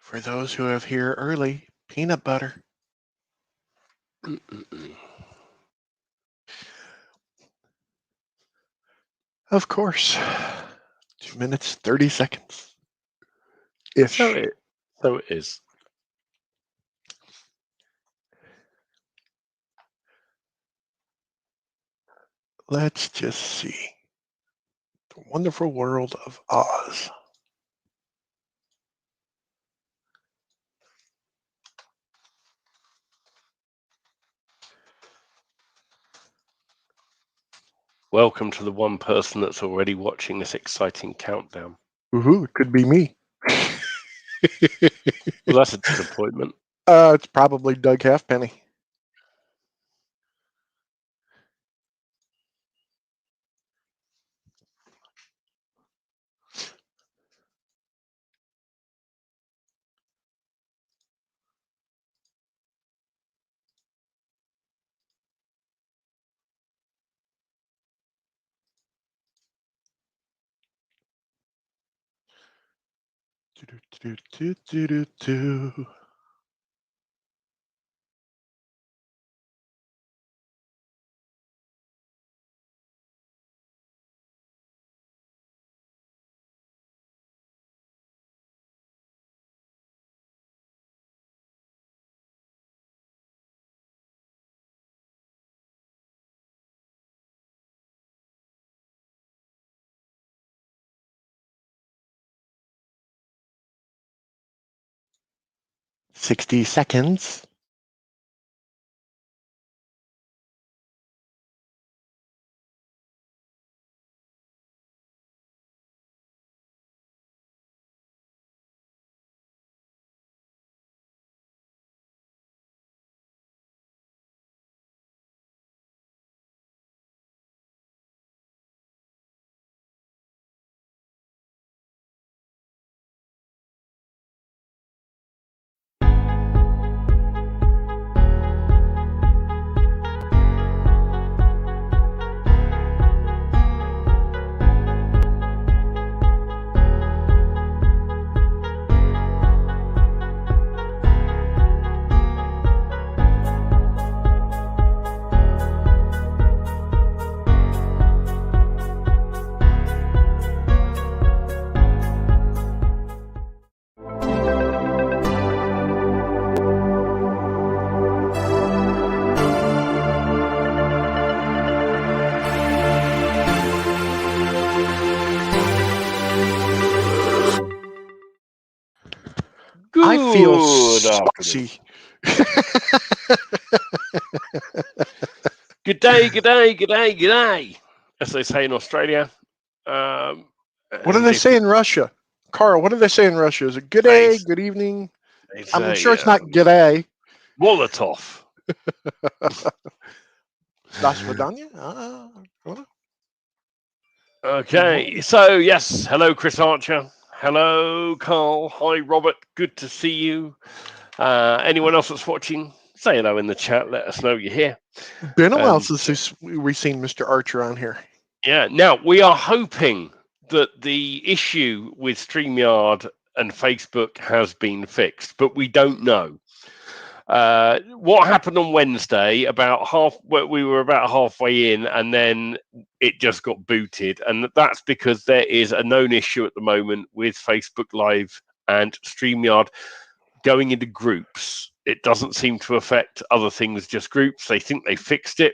For those who have here early, peanut butter. Of course. 2 minutes, 30 seconds. Ish. So it is. Let's just see. The Wonderful World of Oz. Welcome to the one person that's already watching this exciting countdown. Woohoo, it could be me. Well, that's a disappointment. It's probably Doug Halfpenny. Do-do-do-do-do-do-do. 60 seconds. I feel saucy. Good day, as they say in Australia. What do they say in Russia? Carl, what do they say in Russia? Is it good day, good evening? I'm sure it's not good day. Molotov. Das Vidanya? Okay, so yes, hello Chris Archer. Hello Carl. Hi Robert. Good to see you. Anyone else that's watching, say hello in the chat. Let us know you're here. Been a while since we've seen Mr. Archer on here. Yeah. Now we are hoping that the issue with StreamYard and Facebook has been fixed, but we don't know. What happened on Wednesday? We were about halfway in, and then it just got booted, and that's because there is a known issue at the moment with Facebook Live and StreamYard going into groups. It doesn't seem to affect other things, just groups. They think they fixed it.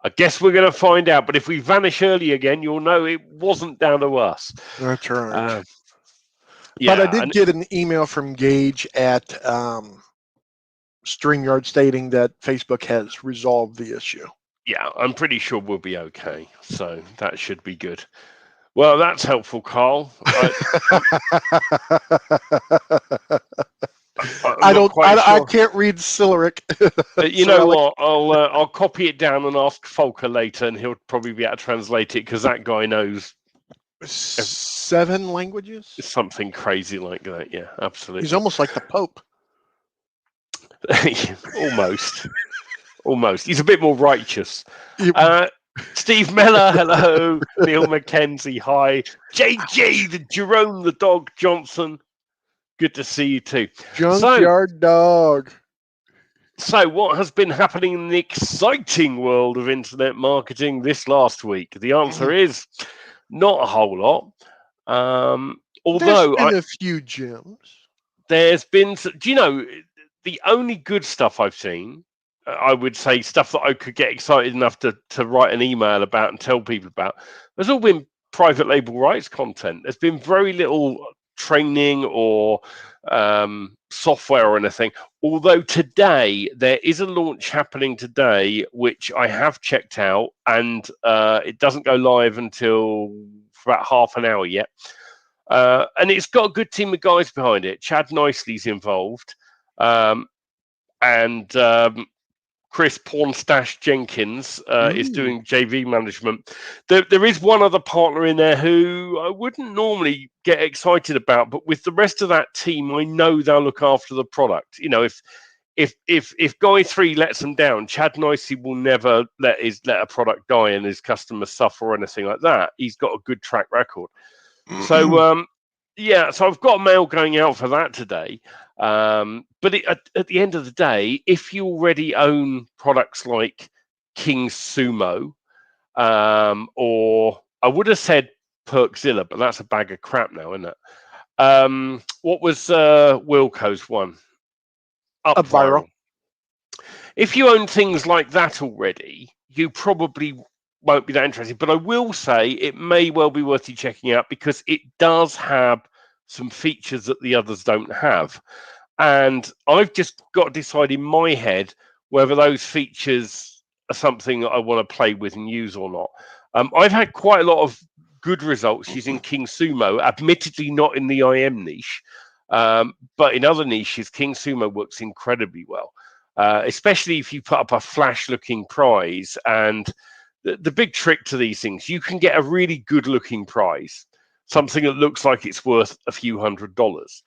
I guess we're going to find out. But if we vanish early again, you'll know it wasn't down to us. That's right. Yeah, but I did get an email from Gage at StreamYard stating that Facebook has resolved the issue. Yeah, I'm pretty sure we'll be okay. So that should be good. Well, that's helpful, Carl. I can't read Cyrillic. You know what? I'll copy it down and ask Volker later, and he'll probably be able to translate it because that guy knows 7 languages. Something crazy like that. Yeah, absolutely. He's almost like the Pope. Almost. He's a bit more righteous. Steve Miller, hello. Neil McKenzie, hi. JJ, the Jerome the Dog Johnson. Good to see you too. Junkyard Dog. So, what has been happening in the exciting world of internet marketing this last week? The answer is not a whole lot. Although there's been a few gems. There's been, do you know, the only good stuff I've seen, I would say stuff that I could get excited enough to write an email about and tell people about, there's all been private label rights content. There's been very little training or software or anything. Although today there is a launch happening today, which I have checked out, and it doesn't go live until for about half an hour yet. And it's got a good team of guys behind it. Chad Nicely's involved, and Chris Pornstash Jenkins is doing JV management. There is one other partner in there who I wouldn't normally get excited about, but with the rest of that team, I know they'll look after the product. You know, if Guy 3 lets them down, Chad Nicely will never let a product die and his customers suffer or anything like that. He's got a good track record. So yeah, so I've got a mail going out for that today. But at the end of the day, if you already own products like King Sumo, or I would have said Perkzilla, but that's a bag of crap now, isn't it? What was Wilco's one? UpViral. If you own things like that already, you probably won't be that interested. But I will say it may well be worth you checking out because it does have some features that the others don't have. And I've just got to decide in my head whether those features are something that I want to play with and use or not. I've had quite a lot of good results using King Sumo, admittedly not in the IM niche, but in other niches, King Sumo works incredibly well, especially if you put up a flash-looking prize. And the big trick to these things, you can get a really good-looking prize, something that looks like it's worth a few $100s.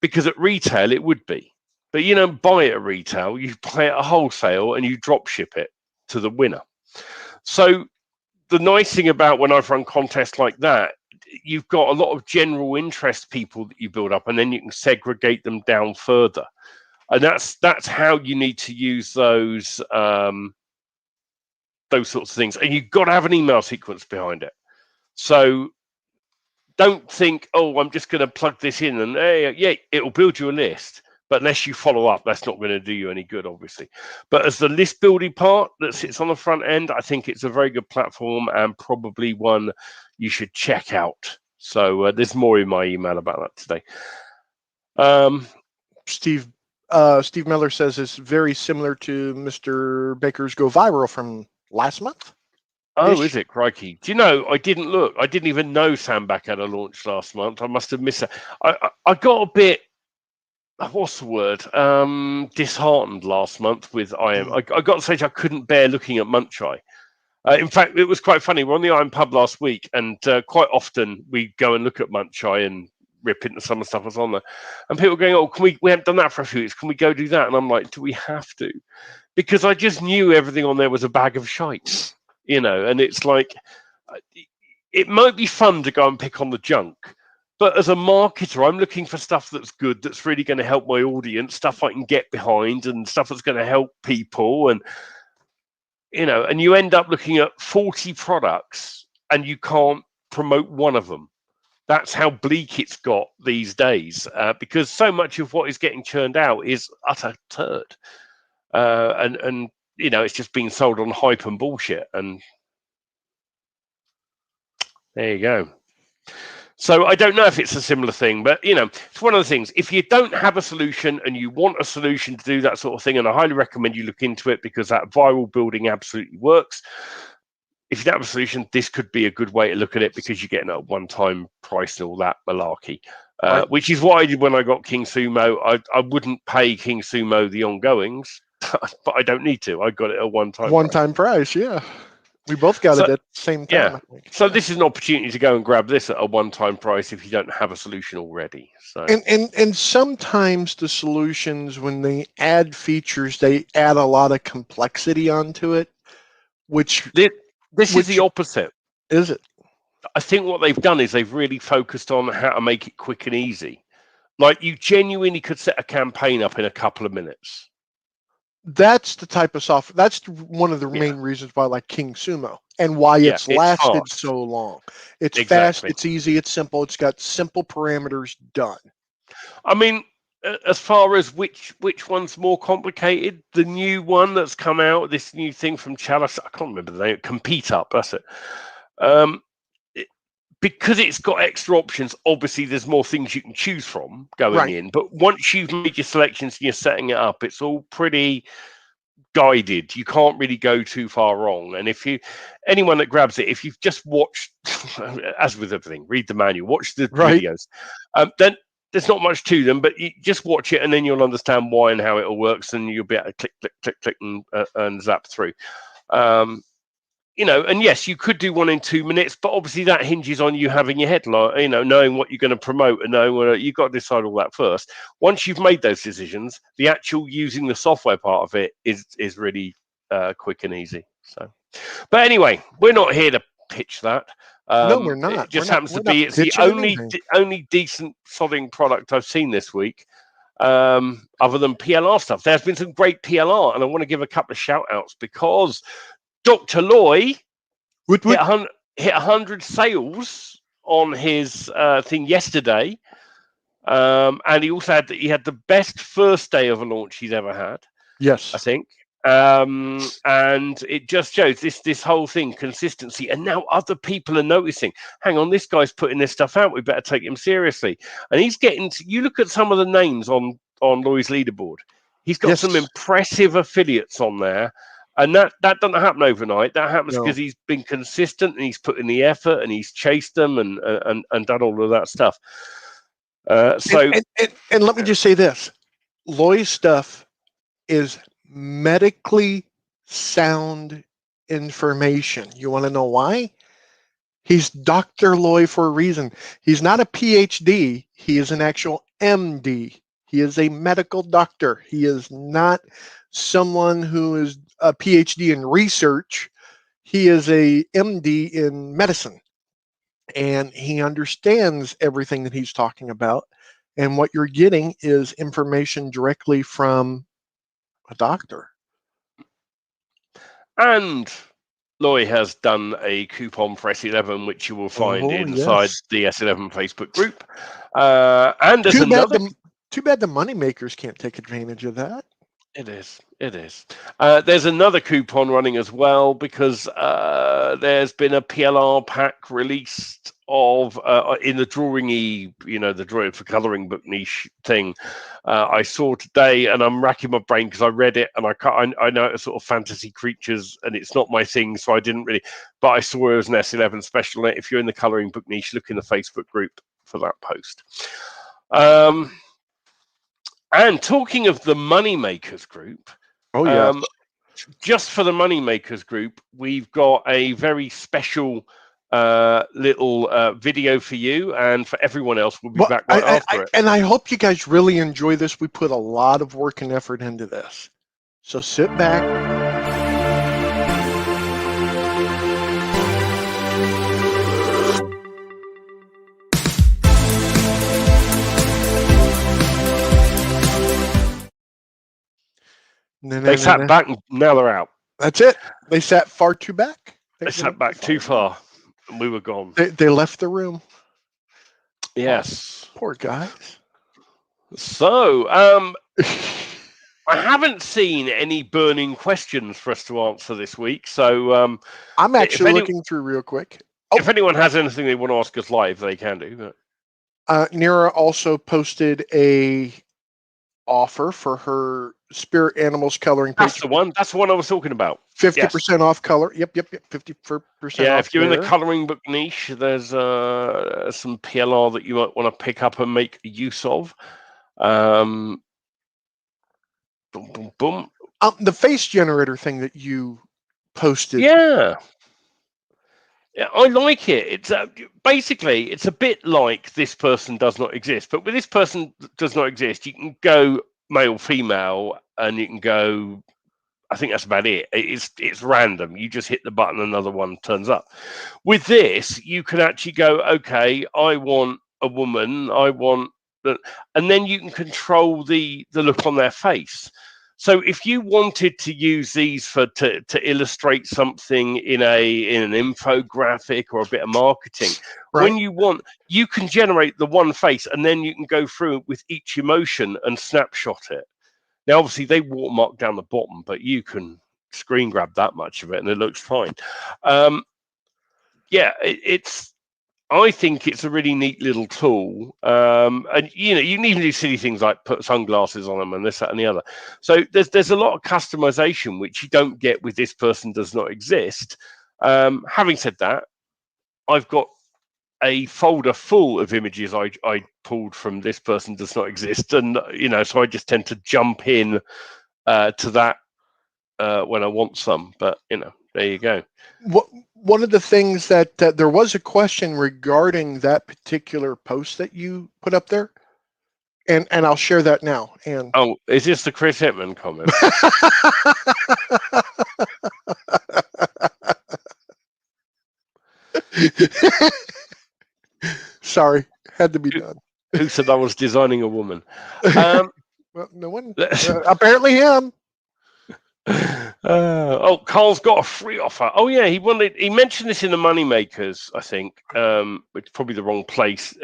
Because at retail, it would be. But you don't buy it at retail, you buy it at wholesale and you drop ship it to the winner. So the nice thing about when I've run contests like that, you've got a lot of general interest people that you build up, and then you can segregate them down further. And that's how you need to use those sorts of things. And you've got to have an email sequence behind it. So don't think, oh, I'm just going to plug this in and hey, yeah, it'll build you a list. But unless you follow up, that's not going to do you any good, obviously. But as the list building part that sits on the front end, I think it's a very good platform and probably one you should check out. So there's more in my email about that today. Steve Miller says it's very similar to Mr. Baker's Go Viral from last month. Oh, is it? Crikey. Do you know, I didn't look. I didn't even know Sandbag had a launch last month. I must have missed it. I got a bit, what's the word? Disheartened last month with IM. I got to say I couldn't bear looking at Muncheye. In fact, it was quite funny. We're on the IM Pub last week, and quite often we go and look at Muncheye and rip into some of the stuff that's on there. And people are going, oh, we haven't done that for a few weeks. Can we go do that? And I'm like, do we have to? Because I just knew everything on there was a bag of shite. You know, and it's like, it might be fun to go and pick on the junk, but as a marketer, I'm looking for stuff that's good, that's really going to help my audience, stuff I can get behind and stuff that's going to help people. And, you know, and you end up looking at 40 products and you can't promote one of them. That's how bleak it's got these days, because so much of what is getting churned out is utter turd. And you know, it's just being sold on hype and bullshit. And there you go. So I don't know if it's a similar thing, but, you know, it's one of the things. If you don't have a solution and you want a solution to do that sort of thing, and I highly recommend you look into it because that viral building absolutely works. If you don't have a solution, this could be a good way to look at it because you're getting a one-time price and all that malarkey, right. Which is what I did when I got King Sumo. I wouldn't pay King Sumo the ongoings. But I don't need to. I got it at one-time price. Yeah, we both got it at the same time. Yeah. So this is an opportunity to go and grab this at a one-time price if you don't have a solution already. So and sometimes the solutions, when they add features, they add a lot of complexity onto it. Which this is the opposite. Is it? I think what they've done is they've really focused on how to make it quick and easy. Like, you genuinely could set a campaign up in a couple of minutes. That's the type of software. That's one of the Yeah. main reasons why I like King Sumo and why Yeah, it's it's lasted fast. so long. It's fast, Exactly. it's easy, it's simple, it's got simple parameters done. I mean, as far as which one's more complicated, the new one that's come out, this new thing from Chalice, I can't remember the name, Compete Up, that's it. Because it's got extra options, obviously there's more things you can choose from going in. But once you've made your selections and you're setting it up, it's all pretty guided. You can't really go too far wrong. And anyone that grabs it, if you've just watched, as with everything, read the manual, watch the videos, then there's not much to them, but you just watch it and then you'll understand why and how it all works, and you'll be able to click, click, click, click, and zap through. And yes, you could do one in 2 minutes, but obviously that hinges on you having your headline, knowing what you're going to promote and knowing what you've got to decide all that first. Once you've made those decisions, the actual using the software part of it is really quick and easy. So, but anyway, we're not here to pitch that. No, we're not. It just happens to be it's the only decent sodding product I've seen this week, other than PLR stuff. There's been some great PLR, and I want to give a couple of shout outs because Dr. Loy hit 100 sales on his thing yesterday, and he also had the best first day of a launch he's ever had. Yes, I think, and it just shows this whole thing, consistency, and now other people are noticing. Hang on, this guy's putting this stuff out. We better take him seriously. And he's getting. You look at some of the names on Loy's leaderboard. He's got some impressive affiliates on there. And that doesn't happen overnight. That happens because he's been consistent and he's put in the effort and he's chased them and done all of that stuff. And let me just say this: Loy's stuff is medically sound information. You want to know why? He's Dr. Loy for a reason. He's not a PhD. He is an actual MD. He is a medical doctor. He is not someone who is a PhD in research. He is a MD in medicine, and he understands everything that he's talking about. And what you're getting is information directly from a doctor. And Loy has done a coupon for S11, which you will find inside the S11 Facebook group. And there's too bad the money makers can't take advantage of that. It is. There's another coupon running as well because there's been a PLR pack released of in the drawing-y, the drawing for coloring book niche thing. I saw today, and I'm racking my brain because I read it and I know it's sort of fantasy creatures and it's not my thing, so I didn't really. But I saw it was an S11 special. If you're in the coloring book niche, look in the Facebook group for that post. And talking of the Moneymakers group, just for the Moneymakers group, we've got a very special little video for you, and for everyone else, we'll be back right after it. And I hope you guys really enjoy this. We put a lot of work and effort into this. So sit back. They sat back and now they're out. That's it. They sat far too back. They sat back too far and we were gone. They left the room. Yes. Oh, poor guys. So, I haven't seen any burning questions for us to answer this week. So I'm actually looking through real quick. If anyone has anything they want to ask us live, they can do. Nira also posted a offer for her Spirit Animals coloring page. That's the one I was talking about. 50% off color. Yep. 50% yeah, off. If you're in the coloring book niche, there's some PLR that you might want to pick up and make use of. Boom. The face generator thing that you posted. Yeah, I like it. It's basically it's a bit like This Person Does Not Exist, but with This Person Does Not Exist, you can go male, female, and you can go. I think that's about it. It's random. You just hit the button, another one turns up. With this, you can actually go, okay, I want a woman. I want and then you can control the look on their face. So if you wanted to use these to illustrate something in an infographic or a bit of marketing, when you want, you can generate the one face, and then you can go through with each emotion and snapshot it. Now, obviously, they watermark down the bottom, but you can screen grab that much of it, and it looks fine. I think it's a really neat little tool, and you can even do silly things like put sunglasses on them and this, that, and the other. So there's a lot of customization which you don't get with This Person Does Not Exist. Having said that, I've got a folder full of images I pulled from This Person Does Not Exist, and so I just tend to jump in to that when I want some. But there you go. One of the things that there was a question regarding that particular post that you put up there, and I'll share that now. And is this the Chris Hitman comment? Sorry, had to be done. Who said I was designing a woman? Well, no one. Apparently him. Carl's got a free offer. Oh yeah, he mentioned this in the Moneymakers, I think, which is probably the wrong place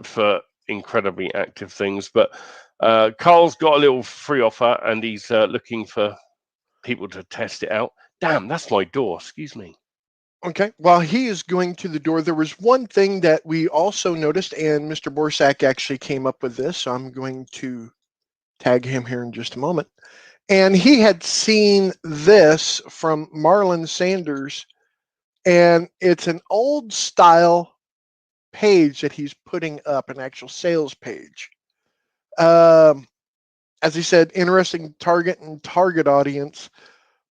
for incredibly active things. But Carl's got a little free offer, and he's looking for people to test it out. Damn, that's my door. Excuse me. Okay, while he is going to the door, there was one thing that we also noticed, and Mr. Borsak actually came up with this, so I'm going to tag him here in just a moment. And he had seen this from Marlon Sanders, and it's an old style page that he's putting up, an actual sales page. As he said, interesting target and target audience.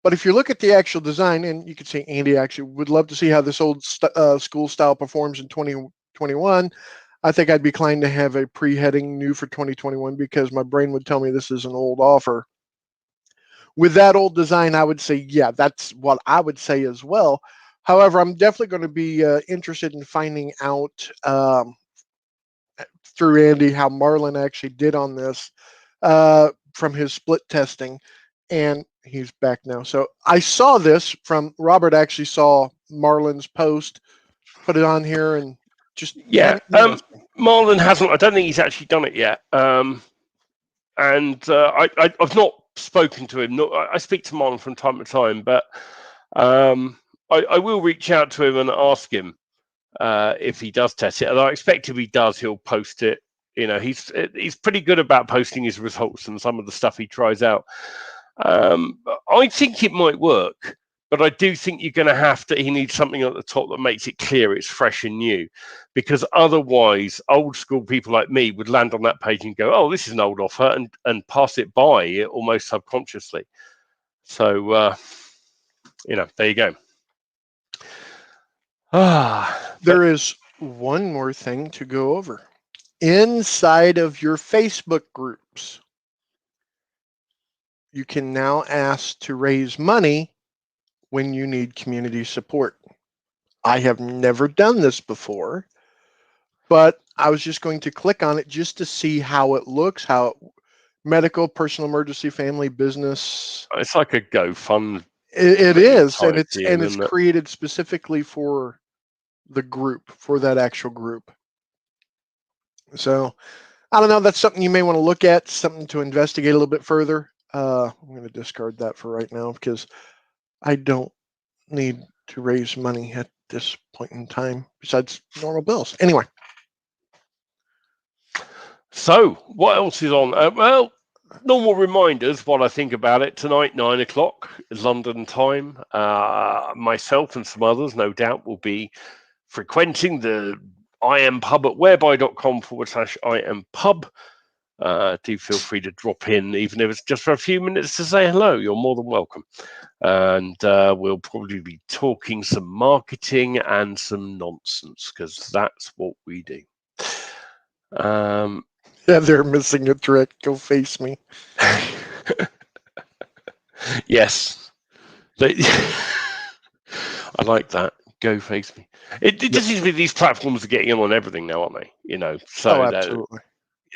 But if you look at the actual design, and you can see Andy actually would love to see how this old school style performs in 2021. I think I'd be inclined to have a pre-heading new for 2021 because my brain would tell me this is an old offer. With that old design, I would say, yeah, that's what I would say as well. However, I'm definitely going to be interested in finding out through Andy how Marlon actually did on this from his split testing. And he's back now. So I saw this from Robert, actually saw Marlon's post, put it on here, and just Marlon hasn't. I don't think he's actually done it yet. And I've not spoken to him. I speak to Marlon from time to time, but I will reach out to him and ask him if he does test it. And I expect if he does, he'll post it. He's pretty good about posting his results and some of the stuff he tries out. I think it might work, but I do think you're going to he needs something at the top that makes it clear it's fresh and new, because otherwise old school people like me would land on that page and go, oh, this is an old offer, and pass it by almost subconsciously. So, there you go. There is one more thing to go over. Inside of your Facebook groups, you can now ask to raise money when you need community support. I have never done this before, but I was just going to click on it just to see how it looks, medical, personal emergency, family, business. It's like a GoFundMe. It is, and it's created specifically for the group, for that actual group. So I don't know, that's something you may want to look at, something to investigate a little bit further. I'm going to discard that for right now because I don't need to raise money at this point in time besides normal bills. Anyway. So what else is on? Well, normal reminders while I think about it. Tonight, 9 o'clock London time. Myself and some others, no doubt, will be frequenting the IM Pub at whereby.com/IM Pub. Do feel free to drop in, even if it's just for a few minutes to say hello. You're more than welcome. And we'll probably be talking some marketing and some nonsense, because that's what we do. Yeah, they're missing a trick. Go face me. Yes. I like that. Go face me. It just seems to be these platforms are getting in on everything now, aren't they? Oh, So absolutely.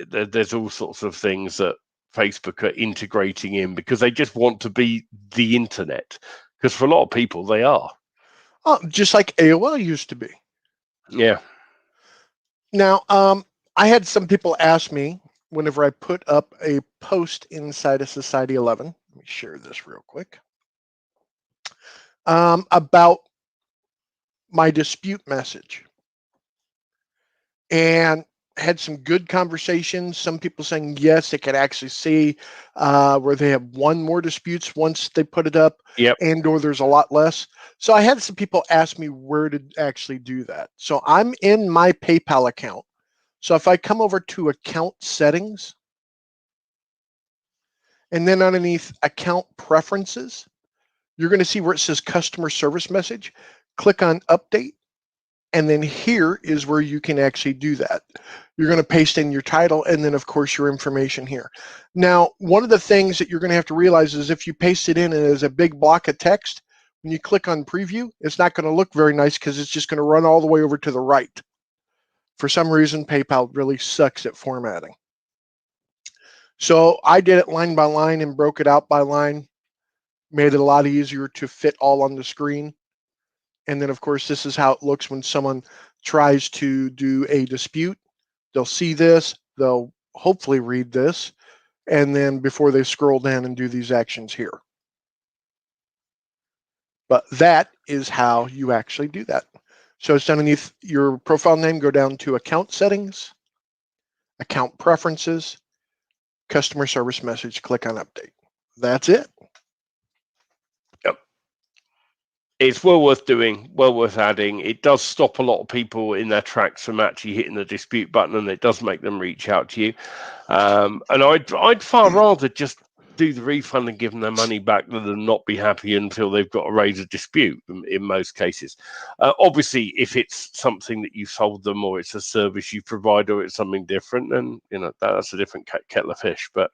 there's all sorts of things that Facebook are integrating in because they just want to be the internet. Because for a lot of people, they are. Oh, just like AOL used to be. Yeah. Now, I had some people ask me whenever I put up a post inside of Society 11. Let me share this real quick. About my dispute message. And had some good conversations. Some people saying yes, they could actually see where they have won more disputes once they put it up, Yep. and or there's a lot less. So I had some people ask me where to actually do that. So I'm in my PayPal account. So if I come over to account settings, and then underneath account preferences, you're going to see where it says customer service message. Click on update. And then here is where you can actually do that. You're going to paste in your title and then, of course, your information here. Now, one of the things that you're going to have to realize is if you paste it in as a big block of text, when you click on preview, it's not going to look very nice because it's just going to run all the way over to the right. For some reason, PayPal really sucks at formatting. So I did it line by line and broke it out by line, made it a lot easier to fit all on the screen. And then, of course, this is how it looks when someone tries to do a dispute. They'll see this, they'll hopefully read this, and then before they scroll down and do these actions here. But that is how you actually do that. So it's underneath your profile name, go down to account settings, account preferences, customer service message, click on update. That's it. It's well worth doing, well worth adding. It does stop a lot of people in their tracks from actually hitting the dispute button, and it does make them reach out to you. And I'd far rather just do the refund and give them their money back than not be happy until they've got to raise a dispute in most cases. Obviously, if it's something that you sold them or it's a service you provide or it's something different, then that's a different kettle of fish. But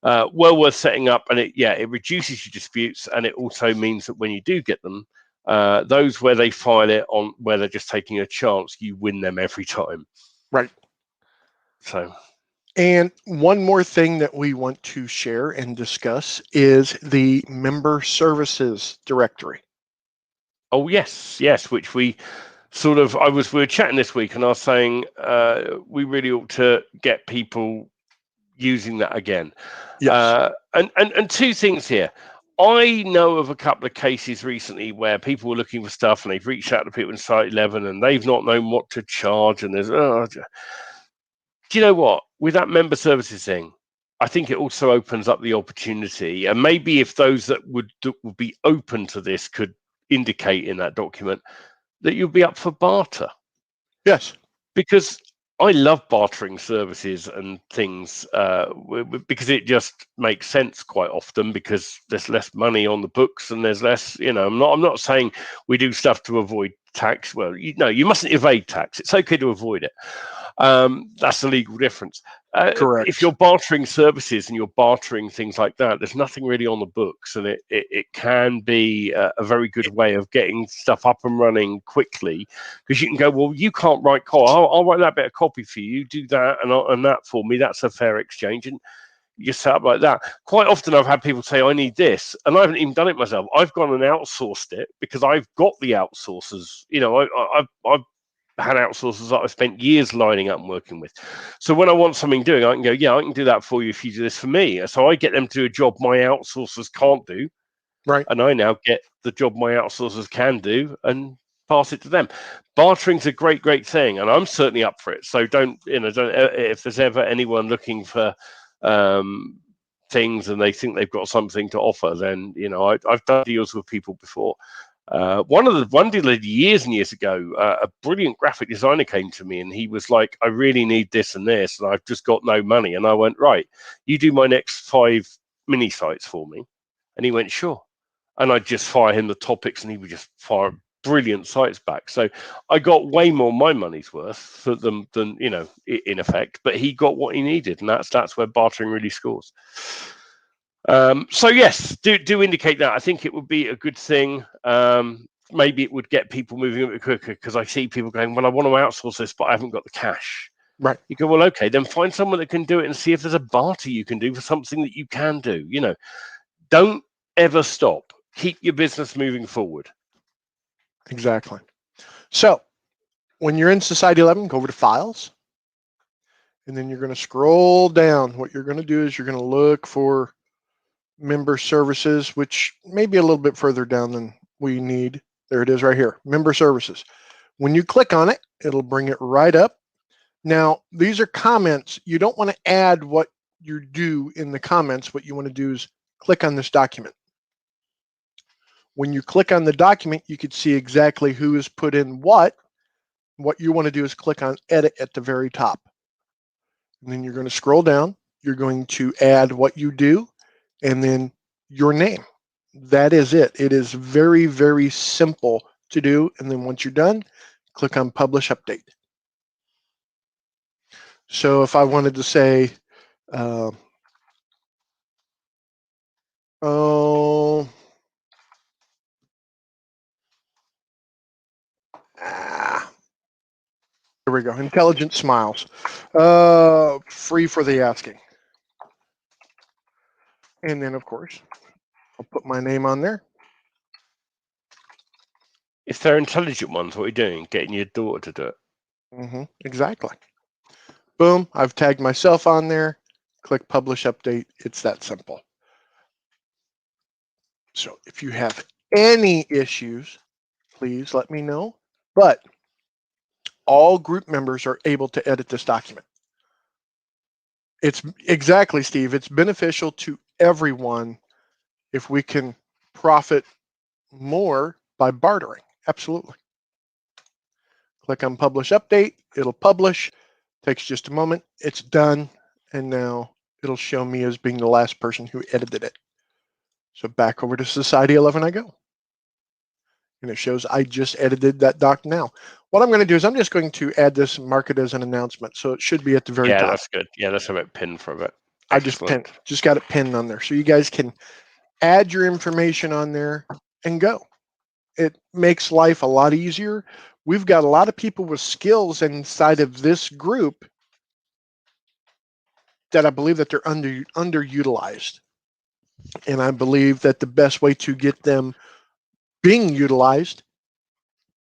well worth setting up, and it reduces your disputes, and it also means that when you do get them, those where they file it on where they're just taking a chance, you win them every time. Right. So, and one more thing that we want to share and discuss is the member services directory. Oh yes, which we sort of we were chatting this week, and I was saying we really ought to get people using that again. Yes. And two things here. I know of a couple of cases recently where people were looking for stuff and they've reached out to people in Site 11 and they've not known what to charge. And there's, do you know what? With that member services thing, I think it also opens up the opportunity. And maybe if those that would be open to this could indicate in that document that you'll be up for barter. Yes. Because I love bartering services and things because it just makes sense quite often because there's less money on the books and there's less, I'm not saying we do stuff to avoid tax. Well, you mustn't evade tax. It's okay to avoid it. That's the legal difference. Correct. If you're bartering services and you're bartering things like that, there's nothing really on the books, and it can be a very good way of getting stuff up and running quickly because you can go, well, you can't write copy. I'll write that bit of copy for you. You do that and that for me. That's a fair exchange, and you just set up like that. Quite often, I've had people say, "I need this," and I haven't even done it myself. I've gone and outsourced it because I've got the outsourcers. I've had outsourcers that I've spent years lining up and working with. So when I want something doing, I can go, yeah, I can do that for you if you do this for me. So I get them to do a job my outsourcers can't do. Right. And I now get the job my outsourcers can do and pass it to them. Bartering's a great, great thing. And I'm certainly up for it. So don't if there's ever anyone looking for things and they think they've got something to offer, then, I've done deals with people before. One deal years and years ago, a brilliant graphic designer came to me and he was like, I really need this and this, and I've just got no money. And I went, right, you do my next 5 mini sites for me. And he went, sure. And I'd just fire him the topics and he would just fire brilliant sites back. So I got way more my money's worth for them than, in effect, but he got what he needed. And that's where bartering really scores. So yes, do indicate that. I think it would be a good thing. maybe it would get people moving a bit quicker, because I see people going, well, I want to outsource this, but I haven't got the cash. Right. You go, well, okay, then find someone that can do it and see if there's a barter you can do for something that you can do. Don't ever stop. Keep your business moving forward. Exactly. So when you're in Society 11, go over to Files, and then you're going to scroll down. What you're going to do is you're going to look for Member Services, which may be a little bit further down than we need. There it is right here, Member Services. When you click on it, it'll bring it right up. Now, these are comments. You don't want to add what you do in the comments. What you want to do is click on this document. When you click on the document, you can see exactly who has put in what. What you want to do is click on Edit at the very top. And then you're going to scroll down. You're going to add what you do and then your name. That is it. It is very, very simple to do. And then once you're done, click on Publish Update. So if I wanted to say, here we go. Intelligent Smiles. Free for the asking. And then, of course, I'll put my name on there. If they're intelligent ones, what are you doing? Getting your daughter to do it. Exactly. Boom. I've tagged myself on there. Click Publish Update. It's that simple. So if you have any issues, please let me know. But all group members are able to edit this document. It's exactly, Steve. It's beneficial to everyone if we can profit more by bartering. Absolutely. Click on Publish Update. It'll publish. Takes just a moment. It's done. And now it'll show me as being the last person who edited it. So back over to Society 11 I go. And it shows I just edited that doc now. What I'm going to do is I'm just going to add this, mark it as an announcement. So it should be at the very top. Yeah, that's good. Yeah, let's have it pinned for a bit. I just got it pinned on there. So you guys can add your information on there and go. It makes life a lot easier. We've got a lot of people with skills inside of this group that I believe that they're underutilized. And I believe that the best way to get them being utilized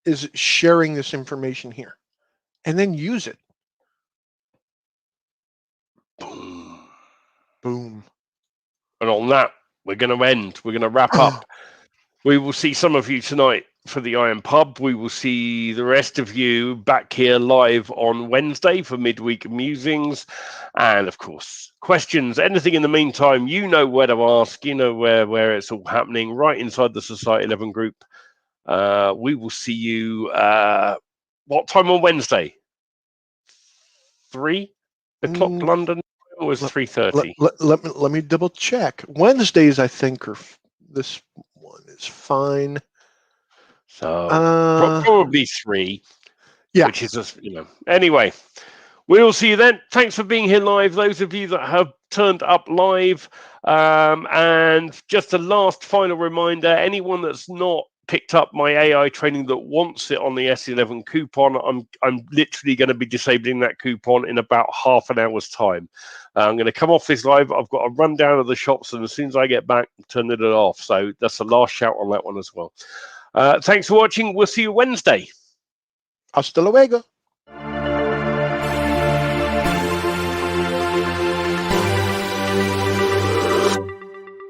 is sharing this information here and then use it. Boom. Boom. And on that, we're going to end. We're going to wrap up. We will see some of you tonight for the Iron Pub. We will see the rest of you back here live on Wednesday for Midweek Musings. And of course, questions, anything in the meantime, you know where to ask, you know where it's all happening, right inside the Society 11 group. We will see you, what time on Wednesday? 3 o'clock London, or was 3:30? Let me double check. Wednesdays, I think, this one is fine. So probably 3. Yeah. Which is just, Anyway, we'll see you then. Thanks for being here live, those of you that have turned up live. And just a last final reminder, anyone that's not picked up my AI training that wants it on the S11 coupon, I'm literally going to be disabling that coupon in about half an hour's time. I'm going to come off this live. I've got a rundown of the shops, and as soon as I get back, I'm turning it off. So that's the last shout on that one as well. Thanks for watching. We'll see you Wednesday. Hasta luego.